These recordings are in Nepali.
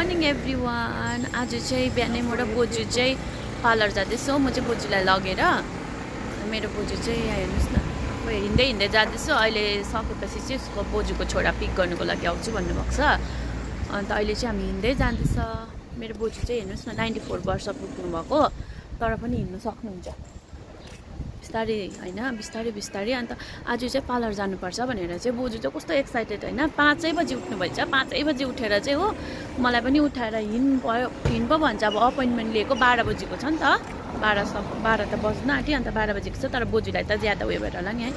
Morning everyone. आज चाहिँ बिहानै म र बोजू चाहिँ पार्लर जाँदैछौँ। म चाहिँ बोजूलाई लगेर, मेरो बोजू चाहिँ यहाँ हेर्नुहोस् न, हिँड्दै हिँड्दै जाँदैछु। अहिले सकेपछि चाहिँ उसको बोजूको छोरा पिक गर्नुको लागि आउँछु भन्नुभएको छ। अन्त अहिले चाहिँ हामी हिँड्दै जाँदैछ। मेरो बोजू चाहिँ हेर्नुहोस् न 94 वर्ष पुग्नु भएको, तर पनि हिँड्नु सक्नुहुन्छ बिस्तारै होइन, बिस्तारै बिस्तारै। अन्त आज चाहिँ पार्लर जानुपर्छ भनेर चाहिँ बोजू चाहिँ कस्तो एक्साइटेड होइन। 5 बजी उठ्नु भएछ। 5 बजी उठेर चाहिँ हो मलाई पनि उठाएर हिँड पो भन्छ। अब अपोइन्टमेन्ट लिएको 12 बजीको छ नि त, 12 त बज्न आँट्यो। अन्त 12 बजीको छ, तर बोजूलाई त ज्यादा उयो भएर होला नि है,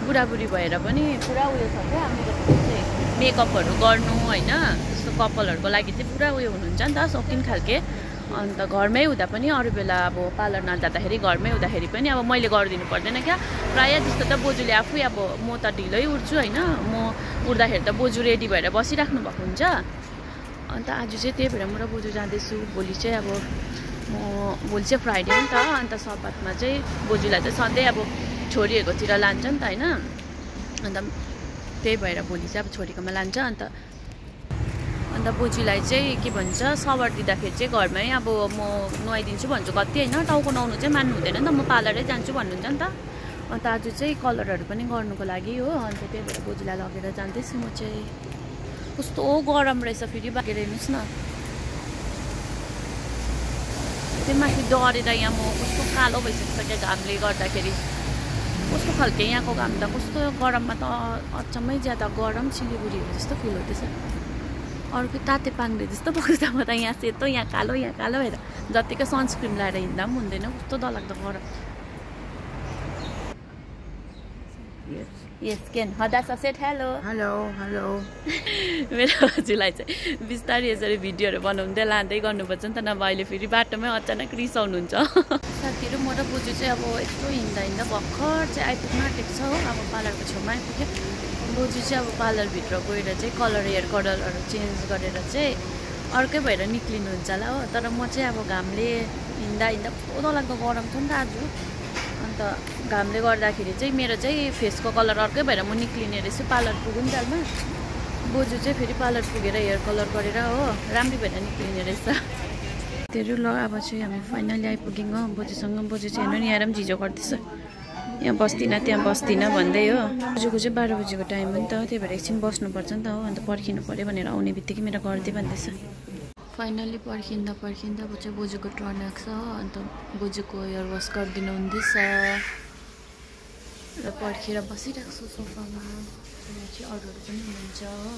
बुढाबुढी भएर पनि पुरा उयो छ क्या। मेरो चाहिँ मेकअपहरू गर्नु होइन, त्यस्तो कपालहरूको लागि चाहिँ पुरा उयो हुनुहुन्छ नि त, सौकिन खालके। अन्त घरमै हुँदा पनि अरू बेला अब पार्लर नजाँदाखेरि घरमै हुँदाखेरि पनि अब मैले गरिदिनु पर्दैन क्या। प्रायः जस्तो त बोजूले आफै, अब म त ढिलै उठ्छु होइन, म उठ्दाखेरि त बोजू रेडी भएर बसिराख्नु भएको हुन्छ। अन्त आज चाहिँ त्यही भएर म र बोजू जाँदैछु। भोलि चाहिँ अब भोलि चाहिँ फ्राइडे हो नि त। अन्त सब्बातमा चाहिँ बोजूलाई चाहिँ सधैँ अब छोरीहरूकोतिर लान्छ नि त होइन। अन्त त्यही भएर भोलि चाहिँ अब छोरीकोमा लान्छ। अन्त बोजूलाई चाहिँ के भन्छ, सवर दिँदाखेरि चाहिँ घरमै अब म नुहाइदिन्छु भन्छु कति होइन, टाउको नुहाउनु चाहिँ मान्नु हुँदैन नि त, म पार्लरै जान्छु भन्नुहुन्छ नि त। अन्त आज चाहिँ कलरहरू पनि गर्नुको लागि हो। अन्त त्यही भएर बोजूलाई लगेर जाँदैछु म चाहिँ। कस्तो गरम रहेछ फेरि, बाहिर हेर्नुहोस् न। त्यो माथि डढेर यहाँ म कस्तो कालो भइसकिसक्यो घामले गर्दाखेरि। कस्तो खालके यहाँको घाम त, कस्तो गरममा त अचम्मै ज्यादा गरम, सिलिगुडीहरू जस्तो फिल हुँदैछ। अर्को ताते पाङ्रे जस्तो भएको छ। म त यहाँ सेतो, यहाँ कालो हेर, जतिको सनस्क्रिन लगाएर हिँड्दा पनि हुँदैन, कस्तो डरलाग्दो गरम। यस केन हदासा सेट हेलो हेलो हेलो। मेरो बोजूलाई चाहिँ बिस्तारै यसरी भिडियोहरू बनाउँदै लाँदै गर्नुपर्छ नि त, नभए अहिले फेरि बाटोमै अचानक रिसाउनुहुन्छ। साथीहरू, म र बोजू चाहिँ अब यस्तो हिँड्दा भर्खर चाहिँ आइपुग्न आँटेको छ हो। अब पार्लरको छेउमा आइपुग्यो। बोजू चाहिँ अब पार्लरभित्र गएर चाहिँ हेयर कलरहरू चेन्ज गरेर चाहिँ अर्कै भएर निक्लिनुहुन्छ होला हो। तर म चाहिँ अब घामले हिँड्दा कस्तो लाग्दो गरम छ नि त आज। अन्त घामले गर्दाखेरि चाहिँ मेरो चाहिँ फेसको कलर अर्कै भएर म निक्लिने रहेछु पार्लर पुगुन्जेलमा। बोजू चाहिँ फेरि पार्लर पुगेर हेयर कलर गरेर हो राम्रै भएर निक्लिने रहेछ। त्यही ल, अब चाहिँ हामी फाइनली आइपुग्यौँ हो बोजूसँग। बोजू चाहिँ हेर्नु नि आएर पनि झिजो गर्दैछ, यहाँ बस्दिनँ त्यहाँ बस्दिनँ भन्दै हो। बोजूको चाहिँ 12 बजीको टाइम हो नि त, त्यही भएर एकछिन बस्नुपर्छ नि त हो। अन्त पर्खिनु पऱ्यो भनेर आउने बित्तिकै मेरो गर्दै भन्दैछ। फाइनली पर्खिँदा अब चाहिँ बोजूको टर्न आएको छ हो। अन्त बोजूको हेयर वास गरिदिनु हुँदैछ र पर्खेर बसिरहेको छु सोफामा। यहाँ चाहिँ अरूहरू पनि हुनुहुन्छ हो।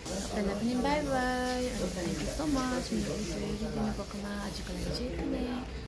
सबैलाई पनि by by. Thank you so much मेरो भिडियो हेरिदिनु भएकोमा। आजको लागि चाहिँ यति नै।